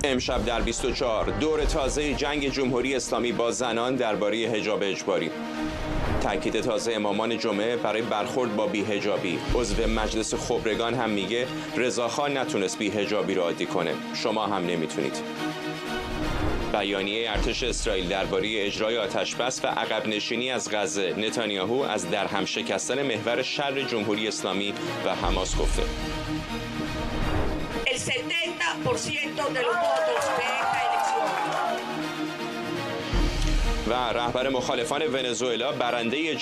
امشب در 24 دور تازه جنگ جمهوری اسلامی با زنان درباره حجاب اجباری. تاکید تازه امامان جمعه برای برخورد با بی‌حجابی. عضو مجلس خبرگان هم میگه رضاخان نتونست بی‌حجابی رو عادی کنه، شما هم نمیتونید. بیانیه ارتش اسرائیل درباره اجرای آتش‌بس و عقب نشینی از غزه. نتانیاهو از درهم شکستن محور شر جمهوری اسلامی و حماس گفته. El 70% de los votos de esta elección. و رهبر مخالفان ونزوئلا برنده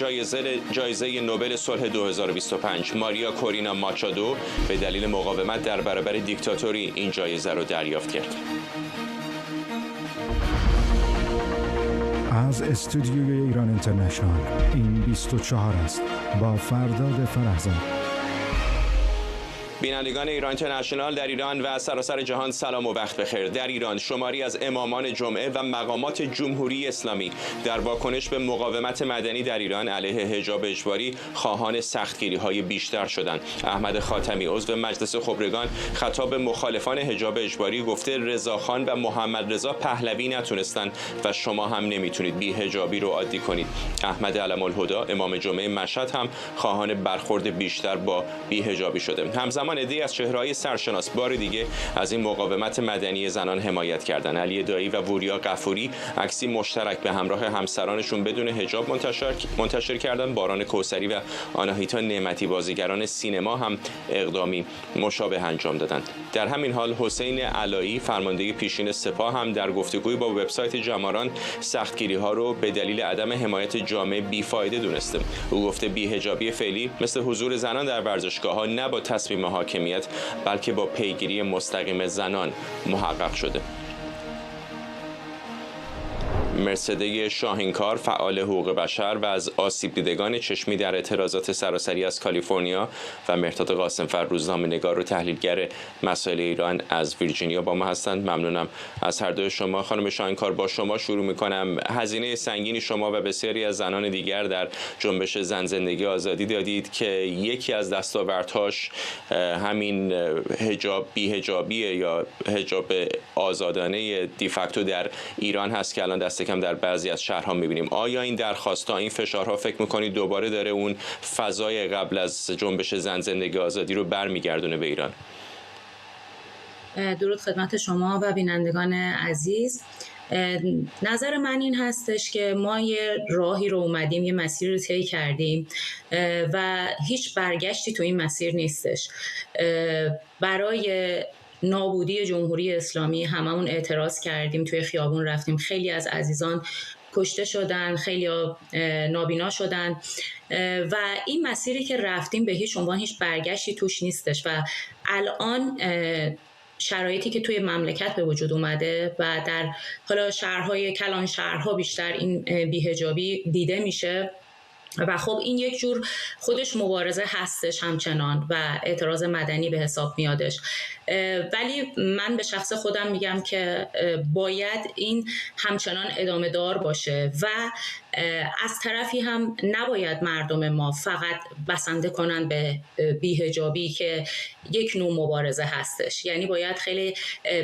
جایزه نوبل صلح 2025 ماریا کورینا ماچادو به دلیل مقاومت در برابر دیکتاتوری این جایزه رو دریافت کرد. از استودیوی ایران اینترنشنال این 24 است با فرداد فرحزاد. بینندگان ایران اینترنشنال در ایران و سراسر جهان سلام و وقت بخیر. در ایران شماری از امامان جمعه و مقامات جمهوری اسلامی در واکنش به مقاومت مدنی در ایران علیه حجاب اجباری خواهان سختگیری‌های بیشتر شدند. احمد خاتمی عضو مجلس خبرگان خطاب به مخالفان حجاب اجباری گفته رضاخان و محمد رضا پهلوی نتونستن و شما هم نمیتونید بی‌حجابی رو عادی کنید. احمد علم‌الهدی امام جمعه مشهد هم خواهان برخورد بیشتر با بی‌حجابی شده. همزمان عده‌ای از چهره‌های سرشناس بار دیگه از این مقاومت مدنی زنان حمایت کردند. علی دایی و وریا غفوری عکسی مشترک به همراه همسرانشون بدون حجاب منتشر کردند. باران کوثری و آناهیتا نعمتی بازیگران سینما هم اقدامی مشابه انجام دادند. در همین حال حسین علایی فرمانده پیشین سپاه هم در گفتگوی با وبسایت جماران سختگیری‌ها رو به دلیل عدم حمایت جامعه بیفایده دونسته. او گفته بی‌حجابی فعلی مثل حضور زنان در ورزشگاه‌ها نه با تصمیم حاکمیت بلکه با پیگیری مستقیم زنان محقق شده. مرسده شاهینکار فعال حقوق بشر و از آسیب دیدگان چشمی در اعتراضات سراسری از کالیفرنیا و مهرداد قاسم‌فر روزنامه‌نگار و تحلیلگر مسائل ایران از ویرجینیا با ما هستند. ممنونم از هر دوی شما. خانم شاهینکار، با شما شروع می‌کنم. هزینه سنگینی شما و بسیاری از زنان دیگر در جنبش زن زندگی آزادی دادید که یکی از دستاوردهاش همین حجاب بی‌حجابیه یا حجاب آزادانه دیفکتو در ایران هست که الان دست کم در بعضی از شهرها می‌بینیم. آیا این درخواست‌ها، این فشارها فکر می‌کنید دوباره داره اون فضای قبل از جنبش زن زندگی آزادی رو برمیگردونه به ایران؟ درود خدمت شما و بینندگان عزیز. نظر من این هستش که ما یه راهی رو اومدیم، یه مسیر رو طی کردیم و هیچ برگشتی تو این مسیر نیستش. برای نابودی جمهوری اسلامی هممون اعتراض کردیم، توی خیابون رفتیم، خیلی از عزیزان کشته شدن، خیلی نابینا شدن و این مسیری که رفتیم به هیچ عنوان هیچ برگشتی توش نیستش و الان شرایطی که توی مملکت به وجود اومده و در حالا شهرهای کلان شهرها بیشتر این بی‌حجابی دیده میشه و خب این یک جور خودش مبارزه هستش همچنان و اعتراض مدنی به حساب میادش، ولی من به شخص خودم میگم که باید این همچنان ادامه دار باشه و از طرفی هم نباید مردم ما فقط بسنده کنن به بی‌حجابی که یک نوع مبارزه هستش. یعنی باید خیلی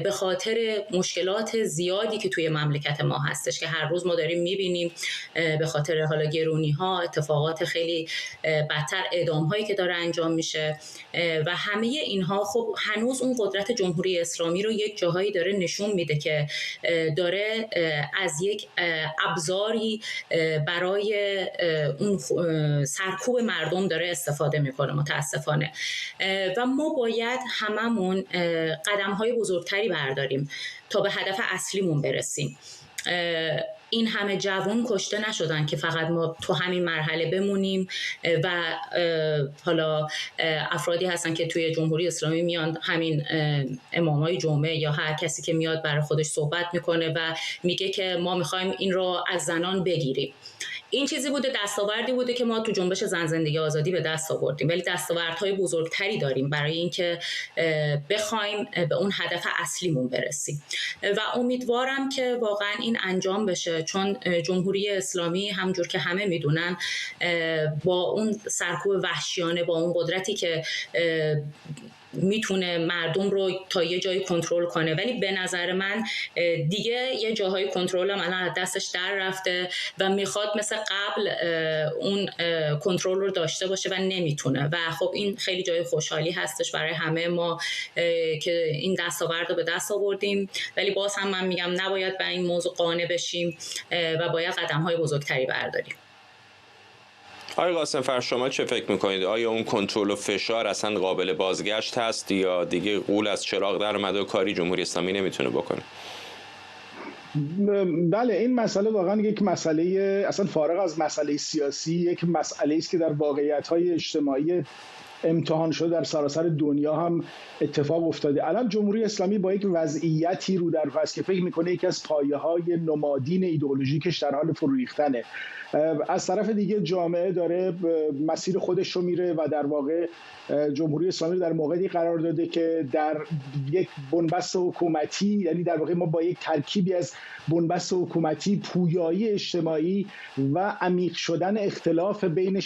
به خاطر مشکلات زیادی که توی مملکت ما هستش که هر روز ما داریم میبینیم، به خاطر حالا گرونی ها، اتفاقات خیلی بدتر، اعدام هایی که داره انجام میشه و همه اینها خب هنوز اون قدرت جمهوری اسلامی رو یک جاهایی داره نشون میده که داره از یک ابزاری برای اون سرکوب مردم داره استفاده میکنه متاسفانه و ما باید هممون قدم‌های بزرگتری برداریم تا به هدف اصلیمون برسیم. این همه جوان کشته نشدن که فقط ما تو همین مرحله بمونیم و حالا افرادی هستن که توی جمهوری اسلامی میان، همین امامای جمعه یا هر کسی که میاد برای خودش صحبت میکنه و میگه که ما میخوایم این رو از زنان بگیریم. این چیزی بوده، دستاوردی بوده که ما تو جنبش زن زندگی آزادی به دست آوردیم، ولی دستاوردهای بزرگتری داریم برای اینکه بخوایم به اون هدف اصلیمون برسیم و امیدوارم که واقعا این انجام بشه، چون جمهوری اسلامی همجور که همه میدونن با اون سرکوب وحشیانه، با اون قدرتی که میتونه مردم رو تا یه جایی کنترل کنه، ولی به نظر من دیگه یه جاهای کنترل هم الان دستش در رفته و میخواد مثل قبل اون کنترل رو داشته باشه و نمیتونه و خب این خیلی جای خوشحالی هستش برای همه ما که این دستاورد رو به دست آوردیم، ولی باز هم من میگم نباید به این موضوع قانع بشیم و باید قدم‌های بزرگتری برداریم. آقای قاسم‌فر شما چه فکر میکنید؟ آیا اون کنترل و فشار اصلا قابل بازگشت هست یا دیگه غول از چراغ در اومده و کاری جمهوری اسلامی نمیتونه بکنه؟ بله، این مسئله واقعا یک مسئله اصلا فارغ از مسئله سیاسی، یک مسئله است که در واقعیت‌های اجتماعی امتحان شده در سراسر دنیا هم اتفاق افتاده. الان جمهوری اسلامی با یک وضعیتی رو در است که فکر میکنه یکی از پایه‌های نمادین ایدئولوژیکش در حال فرو ریختنه. از طرف دیگه جامعه داره مسیر خودش رو میره و در واقع جمهوری اسلامی در موقعی قرار داده که در یک بنبست حکومتی، یعنی در واقع ما با یک ترکیبی از بنبست حکومتی، پویایی اجتماعی و عمیق شدن اختلاف بین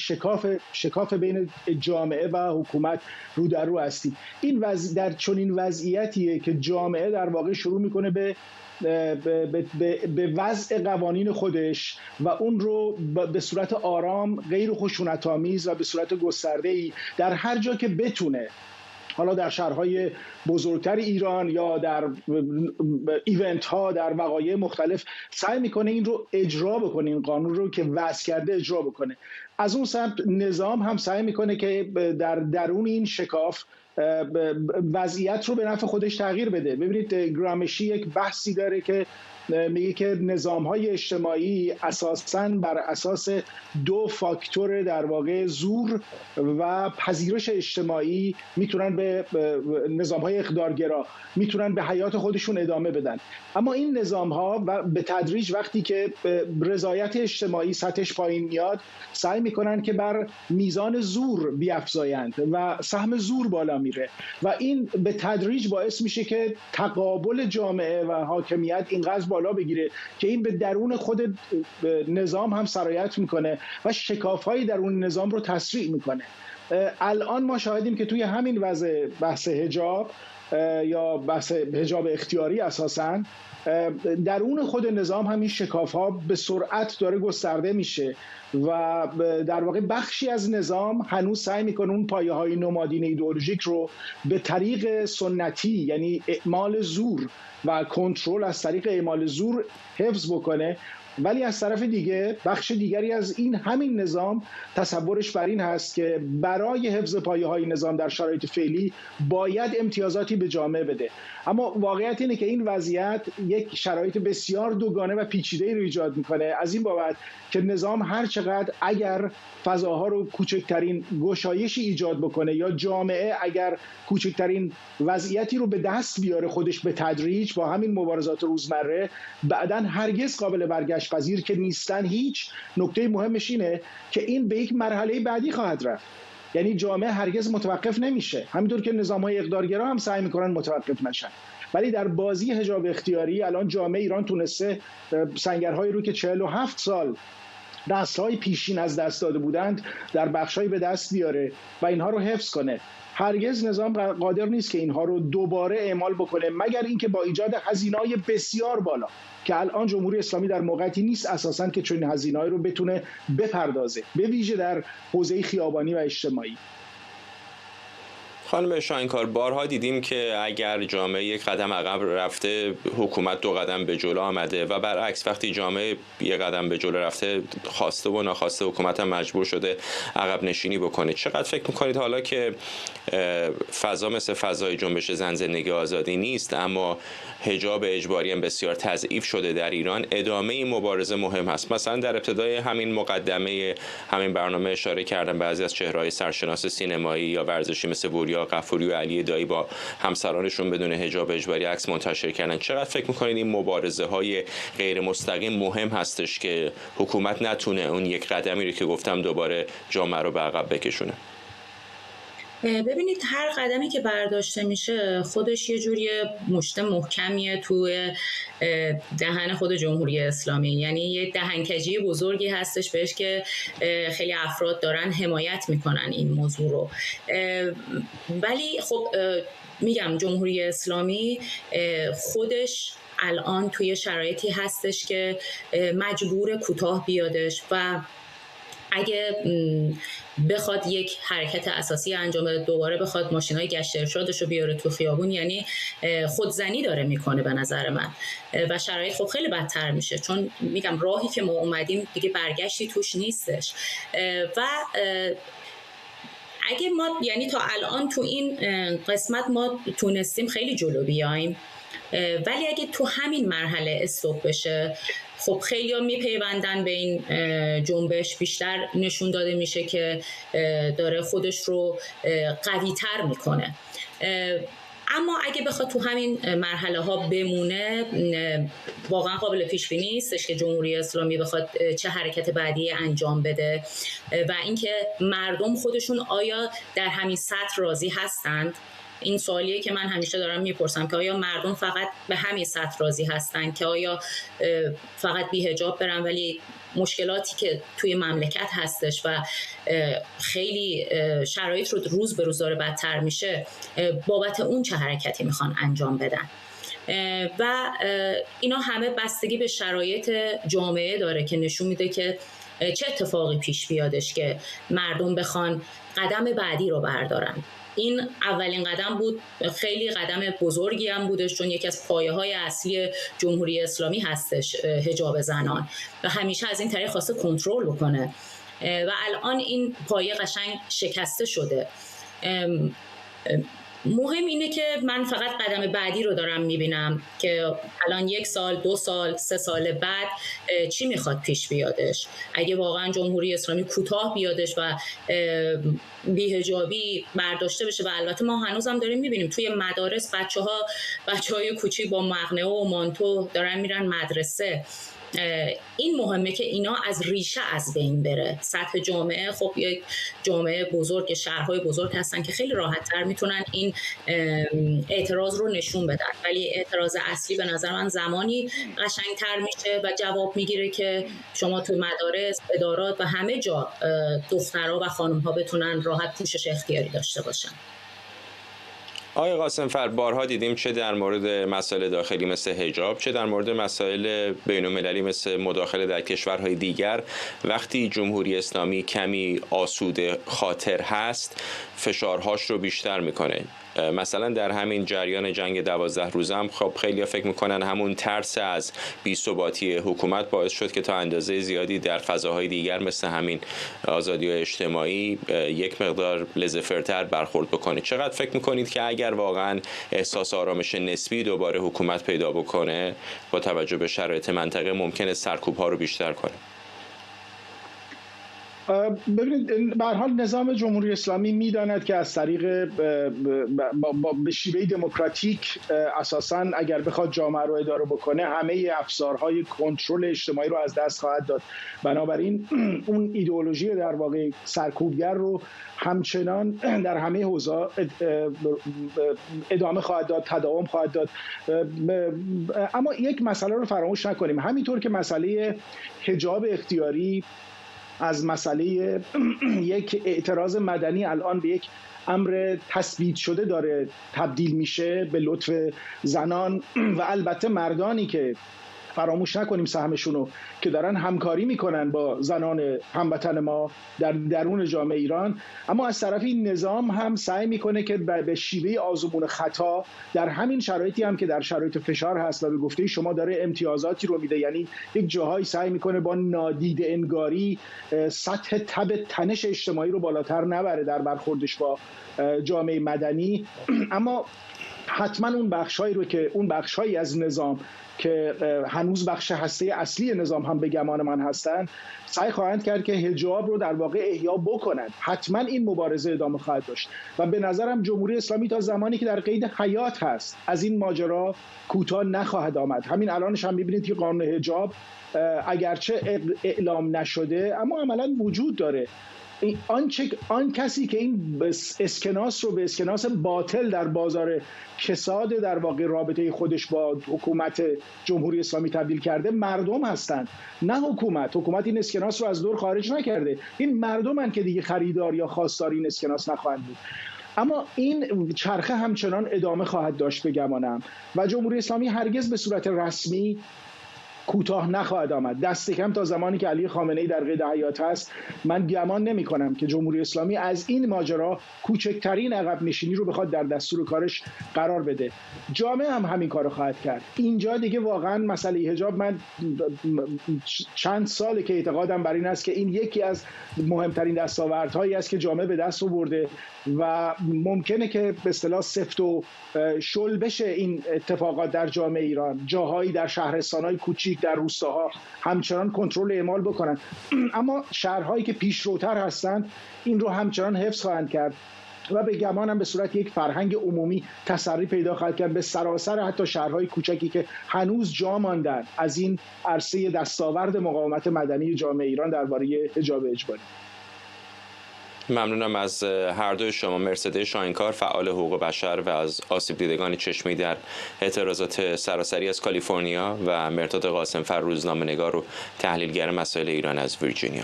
شکاف بین جامعه و حکومت رو در رو هستیم. این در چنین وضعیتیه که جامعه در واقع شروع میکنه به وضع قوانین خودش و اون رو به صورت آرام، غیر خشونت‌آمیز و به صورت گسترده‌ای در هر جا که بتونه، حالا در شهرهای بزرگتر ایران یا در ایونت ها در وقایع مختلف، سعی میکنه این رو اجرا بکنه، این قانون رو که وضع کرده اجرا بکنه. از اون سمت نظام هم سعی میکنه که در درون این شکاف وضعیت رو به نفع خودش تغییر بده. ببینید گرامشی یک بحثی داره که میگه که نظام‌های اجتماعی اساساً بر اساس دو فاکتور در واقع زور و پذیرش اجتماعی میتونن به نظام‌های اقتدارگرا میتونن به حیات خودشون ادامه بدن. اما این نظام‌ها و به تدریج وقتی که رضایت اجتماعی سطحش پایین میاد، سعی میکنن که بر میزان زور بیفزایند و سهم زور بالا میره و این به تدریج باعث میشه که تقابل جامعه و حاکمیت اینقدر بالا بگیره که این به درون خود نظام هم سرایت میکنه و شکاف‌های درون نظام رو تسریع میکنه. الان ما شاهدیم که توی همین وضع بحث حجاب یا بحث حجاب اختیاری اساساً درون خود نظام هم این شکاف‌ها به سرعت داره گسترده میشه و در واقع بخشی از نظام هنوز سعی میکنه اون پایه‌های نمادین ایدئولوژیک رو به طریق سنتی، یعنی اعمال زور و کنترل از طریق اعمال زور حفظ بکنه، ولی از طرف دیگه بخش دیگری از این همین نظام تصورش بر این هست که برای حفظ پایه‌های نظام در شرایط فعلی باید امتیازاتی به جامعه بده. اما واقعیت اینه که این وضعیت یک شرایط بسیار دوگانه و پیچیده‌ای رو ایجاد میکنه، از این بابت که نظام هر چقدر اگر فضاها رو کوچکترین گشایشی ایجاد بکنه یا جامعه اگر کوچکترین وضعیتی رو به دست بیاره خودش به تدریج با همین مبارزات روزمره، بعداً هرگز قابل برگشت پذیر که نیستن. هیچ نکته مهمش اینه که این به یک مرحله بعدی خواهد رفت، یعنی جامعه هرگز متوقف نمیشه، همینطور که نظام‌های اقتدارگرا هم سعی میکنن متوقف نشن. ولی در بازی حجاب اختیاری الان جامعه ایران تونسته سنگرهایی رو که 47 سال نسل‌های پیشین از دست داده بودند در بخشایی به دست بیاره و اینها رو حفظ کنه. هرگز نظام قادر نیست که اینها رو دوباره اعمال بکنه مگر اینکه با ایجاد هزینه‌های بسیار بالا که الان جمهوری اسلامی در موقعیتی نیست اساساً که چنین هزینه‌ای رو بتونه بپردازه، به ویژه در حوزه خیابانی و اجتماعی. خانم شاهینکار، بارها دیدیم که اگر جامعه یک قدم عقب رفته، حکومت 2 قدم به جلو آمده و برعکس وقتی جامعه 1 قدم به جلو رفته، خواسته و ناخواسته حکومت هم مجبور شده عقب نشینی بکنه. چقدر فکر میکنید حالا که فضا مثل فضای جنبش زن زندگی آزادی نیست اما حجاب اجباری هم بسیار تضعیف شده در ایران، ادامه این مبارزه مهم هست؟ مثلا در ابتدای همین مقدمه همین برنامه اشاره کردم بعضی از چهره‌های سرشناس سینمایی یا ورزشی مثل وریا غفوری و علی دایی با همسرانشون بدون حجاب اجباری عکس منتشر کردن. چقدر فکر می‌کنید این مبارزه‌های غیر مستقیم مهم هستش که حکومت نتونه اون یک قدمی رو که گفتم دوباره جامعه رو به عقب بکشونه؟ ببینید هر قدمی که برداشته میشه خودش یه جوری مشت محکمیه توی دهن خود جمهوری اسلامی، یعنی یه دهنکجی بزرگی هستش بهش که خیلی افراد دارن حمایت میکنن این موضوع رو. ولی خب میگم جمهوری اسلامی خودش الان توی شرایطی هستش که مجبور کوتاه بیادش و اگه بخواد یک حرکت اساسی انجام بده، دوباره بخواد ماشینای گشت ارشادش رو بیاره تو خیابون، یعنی خودزنی داره میکنه به نظر من و شرایط خب خیلی بدتر میشه، چون میگم راهی که ما اومدیم دیگه برگشتی توش نیستش. و اگه ما یعنی تا الان تو این قسمت ما تونستیم خیلی جلو بیایم، ولی اگه تو همین مرحله استاپ بشه، خب خیلی ها میپیوندن به این جنبش، بیشتر نشون داده میشه که داره خودش رو قوی تر میکنه. اما اگه بخواد تو همین مرحله ها بمونه، واقعا قابل پیش بینی نیستش که جمهوری اسلامی بخواد چه حرکت بعدی انجام بده و اینکه مردم خودشون آیا در همین سطح راضی هستند. این سوالیه که من همیشه دارم میپرسم که آیا مردم فقط به همین سطح راضی هستن که آیا فقط بی حجاب برن، ولی مشکلاتی که توی مملکت هستش و خیلی شرایط رو روز به روز داره بدتر میشه، بابت اون چه حرکتی میخوان انجام بدن. و اینا همه بستگی به شرایط جامعه داره که نشون میده که چه اتفاقی پیش بیادش که مردم بخوان قدم بعدی رو بردارن. این اولین قدم بود، خیلی قدم بزرگی هم بودش، چون یکی از پایه‌های اصلی جمهوری اسلامی هستش حجاب زنان و همیشه از این طریق خواسته کنترل بکنه و الان این پایه قشنگ شکسته شده. مهم اینه که من فقط قدم بعدی رو دارم میبینم که الان 1 سال، 2 سال، 3 سال بعد چی میخواد پیش بیادش. اگه واقعا جمهوری اسلامی کوتاه بیادش و بی‌حجابی برداشته بشه، و البته ما هنوزم داریم میبینیم توی مدارس بچه‌های کوچیک با مقنعه و مانتو دارن میرن مدرسه. این مهمه که اینا از ریشه از بین بره. سطح جامعه خب یک جامعه بزرگ، شهرهای بزرگ هستن که خیلی راحت‌تر میتونن این اعتراض رو نشون بدن، ولی اعتراض اصلی به نظر من زمانی قشنگتر میشه و جواب میگیره که شما تو مدارس، ادارات و همه جا دخترها و خانم‌ها بتونن راحت پوشش اختیاری داشته باشن. آقای قاسم‌فر، بارها دیدیم چه در مورد مسائل داخلی مثل حجاب، چه در مورد مسائل بین‌المللی مثل مداخله در کشورهای دیگر، وقتی جمهوری اسلامی کمی آسوده خاطر هست فشارهاش رو بیشتر میکنه. مثلا در همین جریان جنگ 12 روزه هم خب خیلی‌ها فکر میکنن همون ترس از بی‌ثباتی حکومت باعث شد که تا اندازه زیادی در فضاهای دیگر مثل همین آزادی‌های اجتماعی یک مقدار لزفرتر برخورد بکنه. چقدر فکر میکنید که اگر واقعا احساس آرامش نسبی دوباره حکومت پیدا بکنه، با توجه به شرایط منطقه ممکنه سرکوب‌ها رو بیشتر کنه؟ ببینید، به هر حال نظام جمهوری اسلامی میداند که از طریق به شیوه دموکراتیک اساساً اگر بخواد جامعه رو اداره بکنه همه افزارهای کنترل اجتماعی رو از دست خواهد داد. بنابراین اون ایدئولوژی در واقع سرکوبگر رو همچنان در همه حوزه ادامه خواهد داد، تداوم خواهد داد. اما یک مسئله رو فراموش نکنیم، همینطور که مسئله حجاب اختیاری از مسئله یک اعتراض مدنی الان به یک امر تثبیت شده داره تبدیل میشه به لطف زنان و البته مردانی که فراموش نکنیم سهمشونو که دارن همکاری میکنن با زنان هموطن ما در درون جامعه ایران، اما از طرف این نظام هم سعی میکنه که به شیوه آزمون خطا در همین شرایطی هم که در شرایط فشار هست و به گفته شما داره امتیازاتی رو میده، یعنی یک جاهایی سعی میکنه با نادیده انگاری سطح تب تنش اجتماعی رو بالاتر نبره در برخوردش با جامعه مدنی، اما حتما اون بخشایی از نظام که هنوز بخش هسته اصلی نظام هم به گمان من هستن سعی خواهند کرد که حجاب رو در واقع احیا بکنند. حتما این مبارزه ادامه خواهد داشت و به نظرم جمهوری اسلامی تا زمانی که در قید حیات هست از این ماجرا کوتاه نخواهد آمد. همین الانش هم می‌بینید که قانون حجاب اگرچه اعلام نشده اما عملاً وجود داره آن کسی که این اسکناس رو به اسکناس باطل در بازار کساد در واقع رابطه خودش با حکومت جمهوری اسلامی تبدیل کرده مردم هستند، نه حکومت این اسکناس رو از دور خارج نکرده. این مردمن که دیگه خریدار یا خواستار این اسکناس نخواهند بود. اما این چرخه همچنان ادامه خواهد داشت بگمانم و جمهوری اسلامی هرگز به صورت رسمی کوتاه نخواهد آمد. دست کم تا زمانی که علی خامنه‌ای در قید حیات هست من گمان نمی کنم که جمهوری اسلامی از این ماجرا کوچکترین عقب نشینی رو بخواد در دستور کارش قرار بده. جامعه هم همین کارو خواهد کرد. اینجا دیگه واقعا مسئله حجاب، من چند ساله که اعتقادم بر این است که این یکی از مهمترین دستاوردهایی است که جامعه به دست آورده و ممکنه که به اصطلاح سفت و شل بشه این اتفاقات در جامعه ایران. جاهایی در شهرستان‌های کوچیک، در روستاها همچنان کنترل اعمال بکنن، اما شهرهایی که پیشروتر هستند این رو همچنان حفظ خواهند کرد و به گمانم به صورت یک فرهنگ عمومی تسری پیدا خواهد کرد به سراسر حتی شهرهای کوچکی که هنوز جا ماندن از این عرصه دستاورد مقاومت مدنی جامعه ایران درباره حجاب اجباری. ممنونم از هر دوی شما. مرسده شاهینکار، فعال حقوق بشر و از آسیب دیدگان چشمی در اعتراضات سراسری از کالیفرنیا، و مرداد قاسم‌فر، روزنامه‌نگار و تحلیلگر مسائل ایران از ویرجینیا.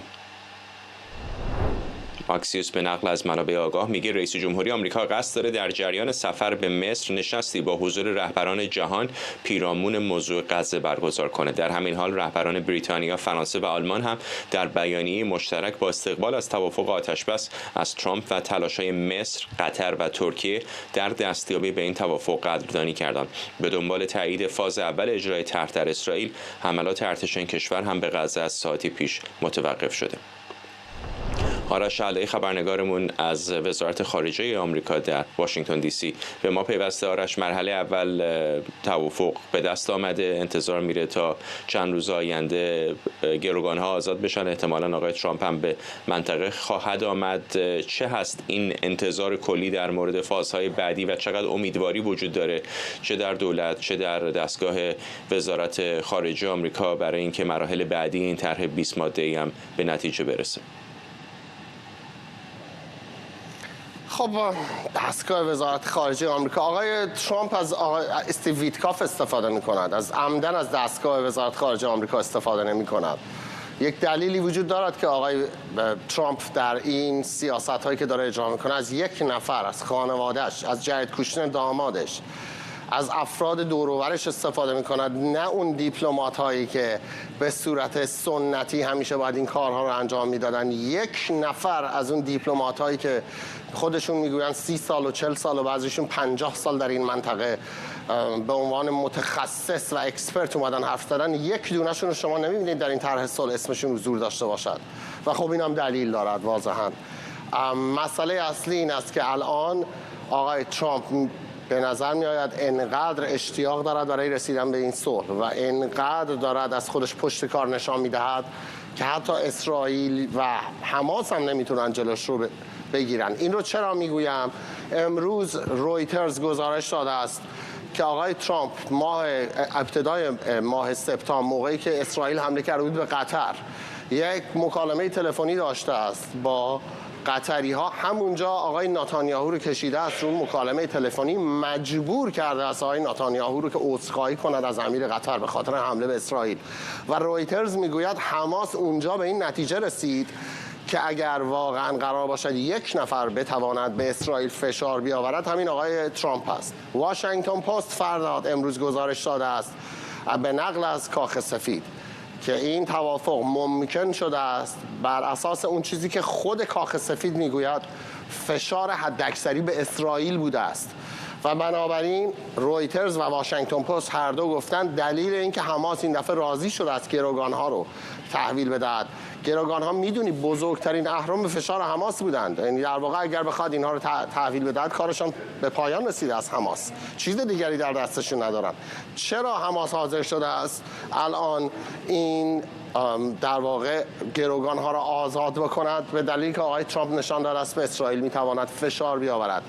آکسیوس به نقل از منابع آگاه میگه رئیس جمهوری آمریکا قصد داره در جریان سفر به مصر نشستی با حضور رهبران جهان پیرامون موضوع غزه برگزار کنه. در همین حال رهبران بریتانیا، فرانسه و آلمان هم در بیانیه مشترک با استقبال از توافق آتشبس از ترامپ و تلاش‌های مصر، قطر و ترکیه در دستیابی به این توافق قدردانی کردند. به دنبال تایید فاز اول اجرای طرح در اسرائیل، حملات ارتش این کشور هم به غزه از ساعتی پیش متوقف شده. آرش علایی خبرنگارمون از وزارت خارجه آمریکا در واشنگتن دی سی به ما پیوسته. آرش، مرحله اول توافق به دست آمده، انتظار میره تا چند روز آینده گروگان‌ها آزاد بشن، احتمالاً آقای ترامپ هم به منطقه خواهد آمد. چه هست این انتظار کلی در مورد فازهای بعدی و چقدر امیدواری وجود داره چه در دولت چه در دستگاه وزارت خارجه آمریکا برای اینکه مراحل بعدی این طرح 20 ماده‌ای هم به نتیجه برسه؟ خب دستگاه وزارت خارجه آمریکا، آقای ترامپ از استیو ویتکاف استفاده می کند، از عمدن از دستگاه وزارت خارجه آمریکا استفاده نمی کند. یک دلیلی وجود دارد که آقای ترامپ در این سیاست هایی که داره اجرا میکنه از یک نفر از خانوادهش، از جارد کوشنر دامادش، از افراد دور و برش استفاده میکند، نه اون دیپلمات هایی که به صورت سنتی همیشه باید این کارها رو انجام میدادن. یک نفر از اون دیپلمات هایی که خودشون میگویند 30 سال و 40 سال و بعضیشون 50 سال در این منطقه به عنوان متخصص و اکسپرت اومدن حرف زدن، یک دونهشون رو شما نمیبینید در این طرح صلح اسمشون حضور داشته باشد و خب این هم دلیل دارد واضحا. مسئله اصلی این است که الان آقای ترامپ به نظر می آید انقدر اشتیاق دارد برای رسیدن به این صلح و انقدر دارد از خودش پشت کار نشان می دهد که حتی اسرائیل و حماس هم نمیتونن جلوش رو بگیرن. این رو چرا میگویم؟ امروز رویترز گزارش داده است که آقای ترامپ ابتدای ماه سپتامبر، موقعی که اسرائیل حمله کرده بود به قطر، یک مکالمه تلفنی داشته است با قطری ها. همونجا آقای نتانیاهو رو کشیده است رو مکالمه تلفنی، مجبور کرده است آقای نتانیاهو رو که عذرخواهی کند از امیر قطر به خاطر حمله به اسرائیل. و رویترز میگوید حماس اونجا به این نتیجه رسید که اگر واقعا قرار باشد یک نفر بتواند به اسرائیل فشار بیاورد همین آقای ترامپ است. واشنگتن پست فردا امروز گزارش داده است به نقل از کاخ سفید که این توافق ممکن شده است بر اساس اون چیزی که خود کاخ سفید میگوید فشار حداکثری به اسرائیل بوده است. و بنابراین رویترز و واشنگتن پست هر دو گفتند دلیل اینکه حماس این دفعه راضی شده است گروگان‌ها رو تحویل بدهد. گروگان‌ها میدونی بزرگترین اهرم فشار حماس بودند، یعنی در واقع اگر بخواد اینها رو تحویل بدهد کارشان به پایان رسیده است. حماس چیز دیگری در دستشون ندارن. چرا حماس حاضر شده است الان این در واقع گروگان‌ها را آزاد بکند؟ به دلیلی که آقای ترامپ نشان داده است به اسرائیل میتواند فشار بیاورد.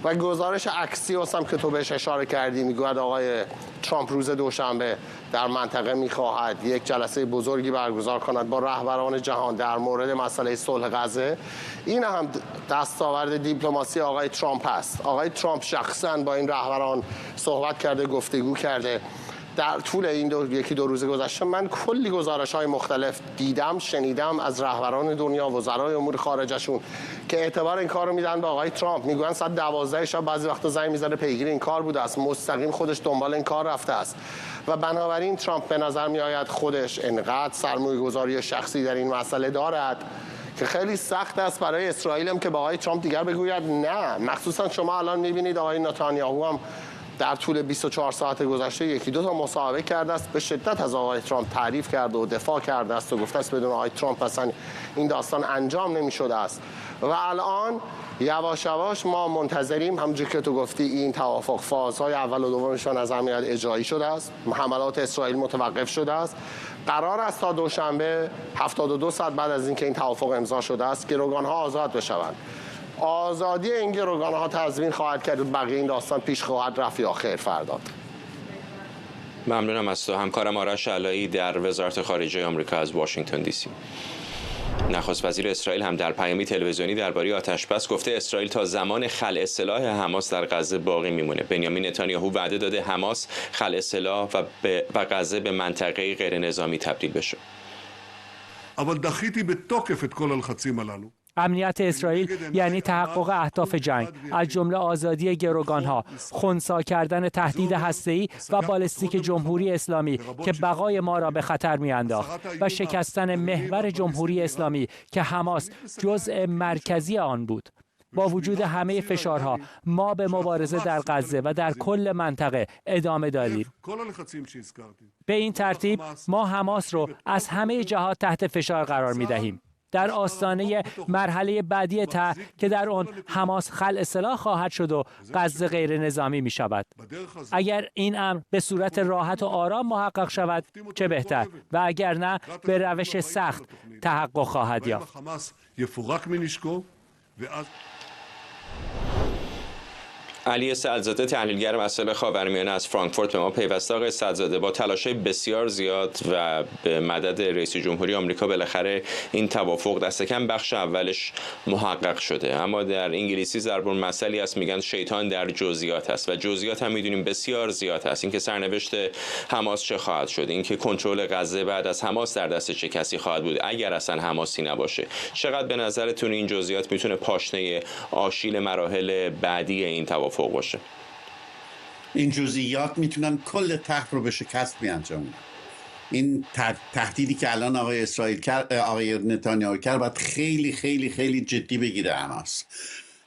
و گزارش اکسیوس هم که تو بهش اشاره کردی میگوید آقای ترامپ روز دوشنبه در منطقه میخواهد یک جلسه بزرگی برگزار کند با رهبران جهان در مورد مسئله صلح غزه. این هم دستاورد دیپلماسی آقای ترامپ است. آقای ترامپ شخصا با این رهبران صحبت کرده، گفتگو کرده. در طول این یکی دو روز گذشته من کلی گزارش‌های مختلف دیدم، شنیدم از رهبران دنیا، وزرای امور خارجشون که اعتبار این کار رو میدن به آقای ترامپ. میگن ساعت 12 شب بعضی وقتا زنگ میزنه پیگیر این کار بوده است، مستقیم خودش دنبال این کار رفته است و بنابراین ترامپ به نظر میآید خودش انقدر سرمایه‌گذاری شخصی در این مسئله دارد که خیلی سخت است برای اسرائیل هم که با آقای ترامپ دیگر بگوید نه. مخصوصا شما الان میبینید آقای نتانیاهو هم در طول 24 ساعت گذشته یکی دو تا مصاحبه کرده است، به شدت از آقای ترامپ تعریف کرده و دفاع کرده است و گفته است بدون آقای ترامپ اصلا این داستان انجام نمی‌شده است. و الان یواش یواش ما منتظریم، همونجوری که تو گفتی این توافق فازهای اول و دومشون از عملیات اجرایی شده است، حملات اسرائیل متوقف شده است. قرار است تا دوشنبه 72 ساعت بعد از اینکه این توافق امضا شده است گروگان‌ها آزاد بشوند. آزادی این گروگان‌ها تضمین خواهد کرد بقیه این داستان پیش خواهد رفت یا خیر فرداد. ممنونم از تو. همکارم آرش علایی در وزارت خارجه آمریکا از واشنگتن دی سی. نخست وزیر اسرائیل هم در پیامی تلویزیونی درباره آتش‌بس گفته اسرائیل تا زمان خلع سلاح حماس در غزه باقی میمونه. بنیامین نتانیاهو وعده داده حماس خلع سلاح و غزه به منطقه غیر نظامی تبدیل بشه. אבל דחיתי בתוקף את כל הלחצים הללו. امنیت اسرائیل یعنی تحقق اهداف جنگ، از جمله آزادی گروگانها، خنثی کردن تهدید هسته‌ای و بالستیک جمهوری اسلامی که بقای ما را به خطر می‌انداخت و شکستن محور جمهوری اسلامی که حماس جزء مرکزی آن بود. با وجود همه فشارها ما به مبارزه در غزه و در کل منطقه ادامه دادیم. به این ترتیب ما حماس رو از همه جهات تحت فشار قرار می‌دهیم. در آستانه مرحله بعدی که در آن حماس خلع سلاح خواهد شد و غزه غیر نظامی می شود. اگر این امر به صورت راحت و آرام محقق شود چه بهتر و اگر نه به روش سخت تحقق خواهد یافت. علی سعدزاده تحلیلگر مسائل خاورمیانه از فرانکفورت به ما پیوسته. آقای سعدزاده، با تلاش‌های بسیار زیاد و به مدد رئیس جمهوری آمریکا بالاخره این توافق دست کم بخش اولش محقق شده، اما در انگلیسی ضربون مثلی است میگن شیطان در جزئیات است و جزئیات هم میدونیم بسیار زیاد است. اینکه سرنوشت حماس چه خواهد شد، اینکه کنترل غزه بعد از حماس در دست چه کسی خواهد بود اگر اصلا حماسی نباشه، چقدر به نظرتون این جزئیات میتونه پاشنه آشیل مراحل بعدی این توافق باشه؟ این جزئیات میتونن کل طرح رو به شکست بیانجامونن. این تهدیدی که الان آقای نتانیاهو کرد باید خیلی خیلی خیلی جدی بگیره حماس،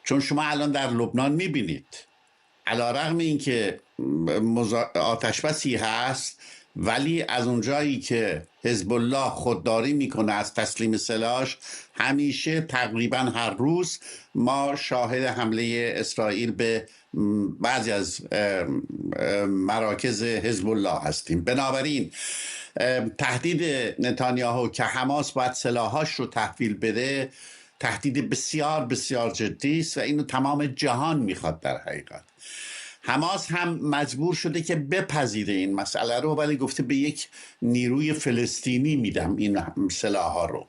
چون شما الان در لبنان میبینید علیرغم اینکه آتشبسی هست ولی از اونجایی که حزب الله خودداری میکنه از تسلیم سلاحش، همیشه تقریبا هر روز ما شاهد حمله اسرائیل به بعضی از مراکز حزب الله هستیم. بنابراین تهدید نتانیاهو که حماس باید سلاحاش رو تحویل بده تهدید بسیار بسیار جدی است و اینو تمام جهان میخواد. در حقیقت حماس هم مجبور شده که بپذیره این مسئله رو، ولی گفته به یک نیروی فلسطینی میدم این سلاح‌ها رو.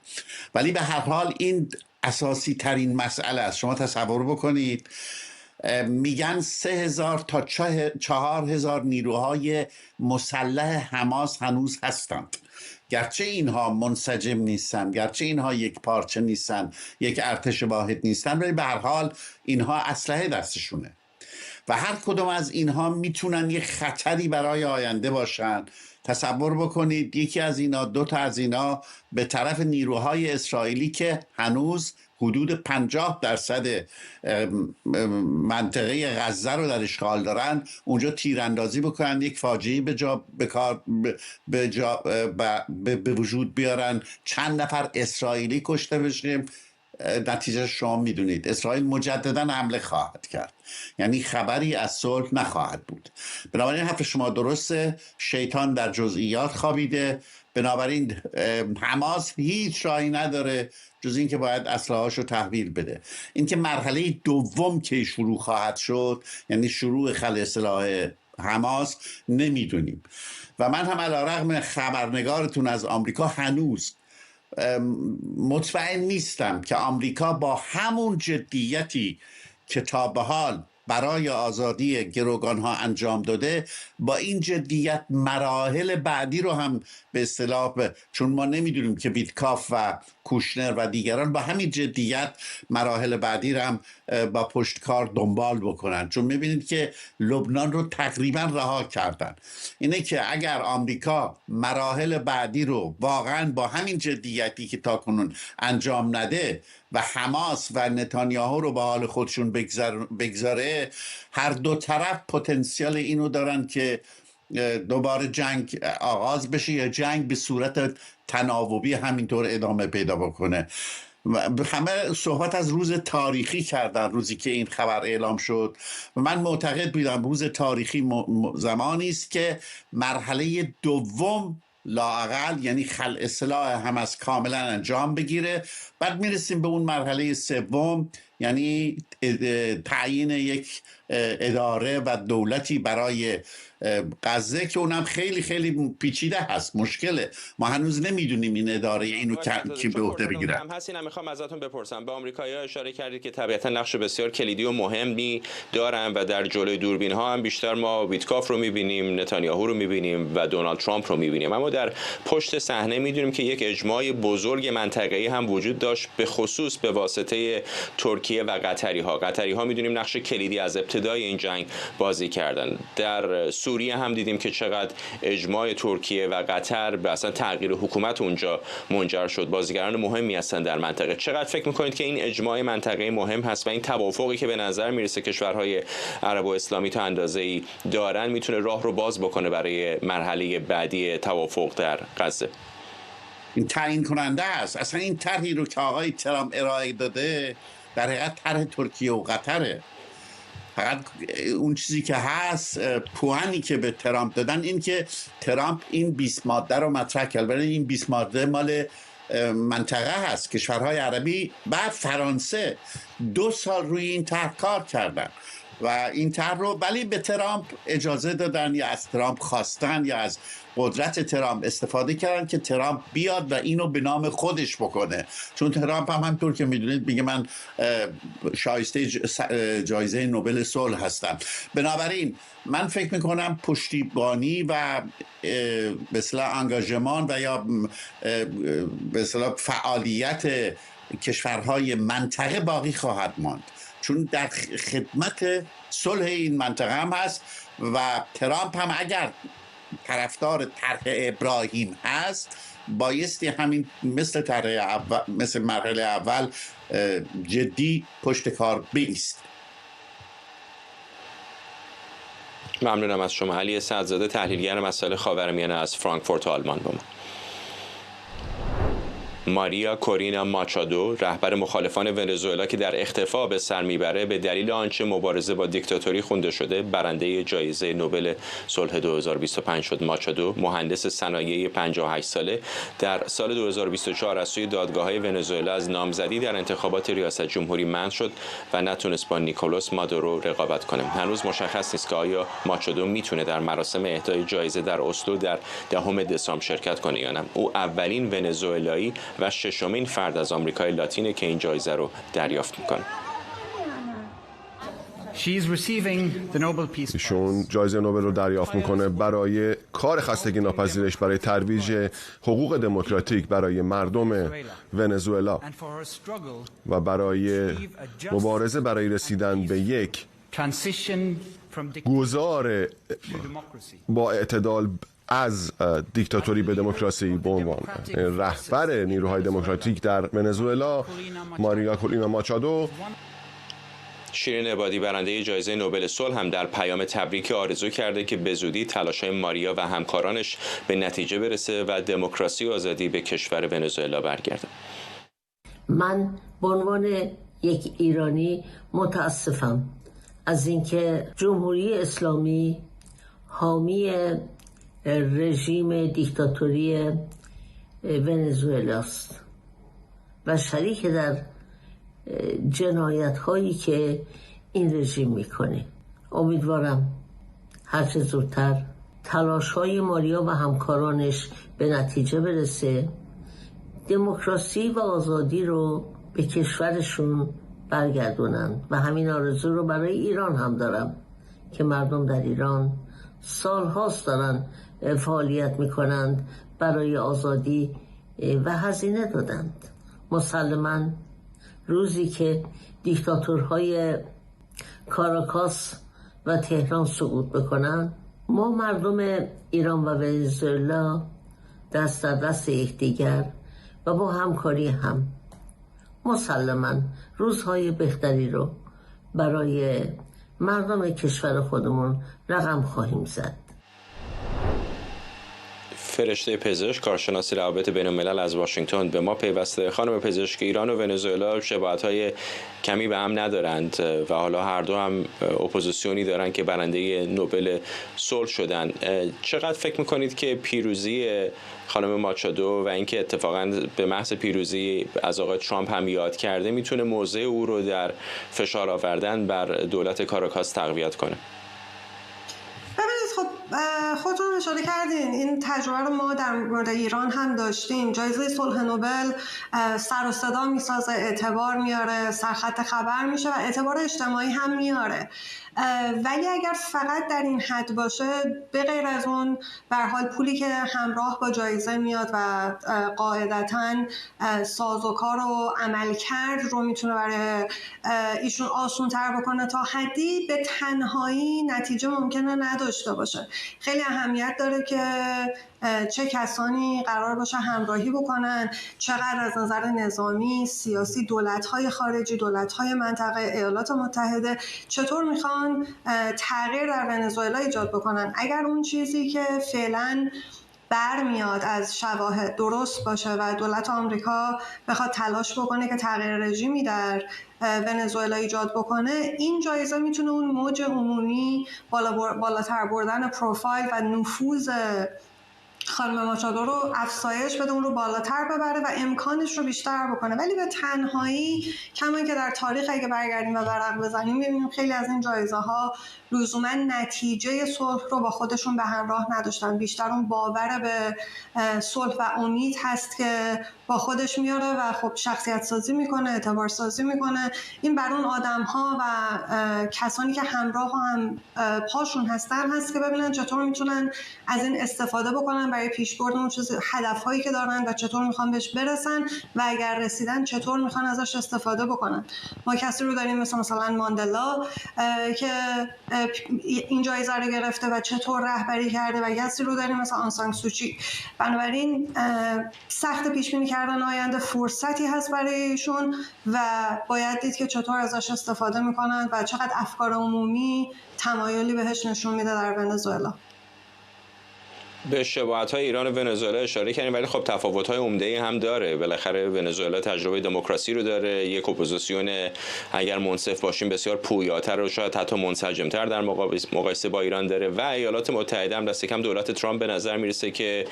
ولی به هر حال این اساسی ترین مسئله است. شما تصور بکنید میگن 3000 تا 4000 نیروهای مسلح حماس هنوز هستند. گرچه اینها منسجم نیستن، گرچه اینها یک پارچه نیستن، یک ارتش واحد نیستن، ولی به هر حال اینها اسلحه دستشونه و هر کدوم از اینها میتونن یک خطری برای آینده باشن. تصور بکنید یکی از اینا، دو تا از اینا به طرف نیروهای اسرائیلی که هنوز حدود 50% منطقه غزه رو در اشغال دارن اونجا تیراندازی بکنن، یک فاجعه به وجود بیارن، چند نفر اسرائیلی کشته بشه. نتیجه شما میدونید اسرائیل مجددا حمله خواهد کرد، یعنی خبری از صلح نخواهد بود. بنابراین حرف شما درسته، شیطان در جزئیات خوابیده. بنابراین حماس هیچ راهی نداره جز اینکه باید اسلحه‌هاشو تحویل بده. اینکه مرحله دوم که شروع خواهد شد، یعنی شروع خلع سلاح حماس، نمیدونیم. و من هم علیرغم خبرنگارتون از آمریکا هنوز مطمئن نیستم که آمریکا با همون جدیتی که تا به حال برای آزادی گروگانها انجام داده، با این جدیت مراحل بعدی رو هم به اصطلاح، چون ما نمیدونیم که ویتکاف و کوشنر و دیگران با همین جدیت مراحل بعدی رو هم با پشتکار دنبال بکنن، چون میبینید که لبنان رو تقریبا رها کردن. اینه که اگر آمریکا مراحل بعدی رو واقعا با همین جدیتی که تاکنون انجام نده و حماس و نتانیاهو رو به حال خودشون بگذاره، هر دو طرف پتانسیل اینو دارن که دوباره جنگ آغاز بشه یا جنگ به صورت تناوبی همینطور ادامه پیدا بکنه. همه صحبت از روز تاریخی کردن روزی که این خبر اعلام شد و من معتقد بودم روز تاریخی زمانی است که مرحله دوم لااقل، یعنی خلع سلاح حماس کاملا انجام بگیره. بعد میرسیم به اون مرحله سوم، یعنی تعیین یک اداره و دولتی برای غزه که اونم خیلی خیلی پیچیده هست، مشکله. ما هنوز نمیدونیم این اداره اینو کی به عهده بگیره. هم هستین. میخوام ازتون بپرسم، به آمریکایی‌ها اشاره کردید که طبیعتا نقش بسیار کلیدی و مهمی دارن و در جلوی دوربین ها هم بیشتر ما ویتکاف رو میبینیم، نتانیاهو رو میبینیم و دونالد ترامپ رو میبینیم، اما در پشت صحنه میدونیم که یک اجماع بزرگ منطقه‌ای هم وجود داشت، به خصوص به واسطه ترکیه و قطری ها میدونیم نقش کلیدی از ابتدای این جنگ بازی کردن. در سوریه هم دیدیم که چقدر اجماع ترکیه و قطر به اصلا تغییر حکومت اونجا منجر شد. بازیگران مهمی هستن در منطقه. چقدر فکر میکنید که این اجماع منطقه‌ای مهم هست و این توافقی که به نظر میرسه کشورهای عرب و اسلامی تا اندازه‌ای دارن میتونه راه رو باز بکنه برای مرحله بعدی توافق در غزه؟ این تعیین کننده است. اصلا این طرحی رو که آقای ترامپ ارائه داده در حقیقت طرح ترکیه و قطره. فقط اون چیزی که هست، پوانی که به ترامپ دادن، این که ترامپ این 20 ماده رو مطرح کرد، ولی این 20 ماده مال منطقه هست، کشورهای عربی و فرانسه 2 سال روی این طرح کار کردن و این طرح رو ولی به ترامپ اجازه دادن یا از ترامپ خواستن یا از قدرت ترامپ استفاده کردن که ترامپ بیاد و اینو به نام خودش بکنه، چون ترامپ هم همطور که میدونید میگه من شایسته جایزه نوبل صلح هستم. بنابراین من فکر میکنم پشتیبانی و به اصطلاح انگاژمان و یا به اصطلاح فعالیت کشورهای منطقه باقی خواهد ماند، چون در خدمت صلح این منطقه هم هست و ترامپ هم اگر طرفدار طرح ابراهیم هست بایستی همین مثل طرح اول، مثل مرحله اول جدی پشت کار بایست. ممنونم از شما. علی سعدزاده، تحلیلگر مسائل خاورمیانه از فرانکفورت آلمان با ما. ماریا کورینا ماچادو، رهبر مخالفان ونزوئلا که در اختفا به سر میبره به دلیل آنچه مبارزه با دیکتاتوری خونده شده، برنده جایزه نوبل صلح 2025 شد. ماچادو، مهندس صنایعی 58 ساله، در سال 2024 از سوی دادگاه‌های ونزوئلا از نامزدی در انتخابات ریاست جمهوری منع شد و نتونست با نیکولاس مادورو رقابت کنه. هنوز مشخص نیست که آیا ماچادو میتونه در مراسم اهدای جایزه در اسلو در 10 دسامبر شرکت کنه یا نه. او اولین ونزوئلایی و 6مین فرد از آمریکای لاتینه که این جایزه رو دریافت میکنه. ایشون جایزه نوبل رو دریافت میکنه برای کار خستگی ناپذیرش برای ترویج حقوق دموکراتیک برای مردم ونزوئلا و برای مبارزه برای رسیدن به یک گذار با اعتدال از دیکتاتوری به دموکراسی به عنوان رهبر نیروهای دموکراتیک در ونزوئلا. ماریا کورینا ماچادو. شیرین عبادی، برنده جایزه نوبل صلح، هم در پیام تبریک آرزو کرده که به زودی تلاش‌های ماریا و همکارانش به نتیجه برسه و دموکراسی و آزادی به کشور ونزوئلا برگرده. من به عنوان یک ایرانی متاسفم از اینکه جمهوری اسلامی حامی رژیم دیکتاتوری ونزوئلا است و شریک در جنایت هایی که این رژیم میکنه. امیدوارم هرچه زودتر تلاش های ماریا و همکارانش به نتیجه برسه، دموکراسی و آزادی رو به کشورشون برگردونن و همین آرزو رو برای ایران هم دارم که مردم در ایران سالهاست دارن فعالیت میکنند برای آزادی و هزینه دادند. مسلماً روزی که دیکتاتورهای کاراکاس و تهران سقوط بکنن، ما مردم ایران و ونزوئلا دست در دست یکدیگر و با همکاری هم مسلماً روزهای بهتری رو برای مردم کشور خودمون رقم خواهیم زد. فرشته پزشک، کارشناسی روابط بین الملل از واشنگتن به ما پیوسته. خانم پزشک، ایران و ونزوئلا شباهت‌های کمی به هم ندارند و حالا هر دو هم اپوزیسیونی دارند که برنده نوبل صلح شدن. چقدر فکر میکنید که پیروزی خانم ماچادو و اینکه اتفاقا به محض پیروزی از آقای ترامپ هم یاد کرده میتونه موضع او رو در فشار آوردن بر دولت کاراکاس تقویت کنه؟ خودتون اشاره کردین این تجربه رو ما در مورد ایران هم داشتیم. جایزه صلح نوبل سر و صدا میسازه، اعتبار میاره، سرخط خبر میشه و اعتبار اجتماعی هم میاره، ولی اگر فقط در این حد باشه، به غیر از اون به هر حال پولی که همراه با جایزه میاد و قاعدتاً سازوکار و عملکرد رو میتونه برای ایشون آسان‌تر بکنه، تا حدی به تنهایی نتیجه ممکنه نداشته باشه. خیلی اهمیت داره که چه کسانی قرار باشه همراهی بکنن، چقدر از نظر نظامی، سیاسی، دولت‌های خارجی، دولت‌های منطقه، ایالات متحده چطور میخوان تغییر در ونزوئلا ایجاد بکنن. اگر اون چیزی که فعلاً برمیاد از شواهد درست باشه و دولت آمریکا بخواد تلاش بکنه که تغییر رژیمی در ونزوئلا ایجاد بکنه، این جایزه میتونه اون موج عمومی بالاتر بردن پروفایل و نفوذ خانم ماچادو رو افزایش بده، اون رو بالاتر ببره و امکانش رو بیشتر بکنه. ولی به تنهایی، کما که در تاریخ اگه برگردیم و ورق بزنیم می‌بینیم خیلی از این جایزه ها لزوما نتیجه صلح رو با خودشون به همراه نداشتن، بیشتر اون باور به صلح و امید هست که با خودش میاره و خب شخصیت سازی میکنه، اعتبار سازی میکنه. این بر اون آدم ها و کسانی که همراه هم پاشون هستن هست که ببینن چطور میتونن از این استفاده بکنن برای پیشبرد اون چیز هدفهایی که دارن و چطور میخوان بهش برسن و اگر رسیدن چطور میخوان ازش استفاده بکنن. ما کسی رو داریم مثلا ماندلا که این جایزه رو گرفته و چطور رهبری کرده و کسی رو داریم مثلا آن سان سوچی. بنابراین سخت پیش بینی کردن آینده فرصتی هست برای ایشون و باید دید که چطور ازش استفاده میکنن و چقدر افکار عمومی تمایلی بهش نشون میده در ونزوئلا. به شباهت‌های ایران و ونزوئلا اشاره کردیم، ولی خب تفاوت‌های عمده‌ای هم داره. بالاخره ونزوئلا تجربه دموکراسی رو داره، یک اپوزیسیون اگر منصف باشیم بسیار پویاتر و شاید حتی منسجم‌تر در مقایسه با ایران داره و ایالات متحده هم دست کم دولت ترامپ به نظر میرسه که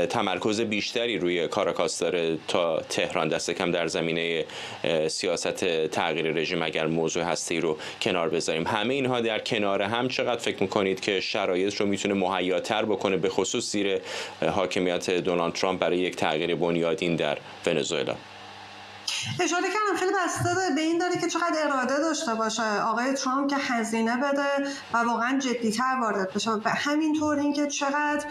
تمرکز بیشتری روی کاراکاس داره تا تهران، دست کم در زمینه سیاست تغییر رژیم اگر موضوع هستی رو کنار بذاریم. همه اینها در کنار هم چقدر فکر می‌کنید که شرایط رو میتونه مهیاتر بکنه به خصوص زیر حاکمیت دونالد ترامپ برای یک تغییر بنیادین در ونزوئلا؟ اشاره کردم خیلی بسته به این داره که چقدر اراده داشته باشه آقای ترامپ که هزینه بده و واقعا جدی‌تر وارد بشه. و همینطور اینکه چقدر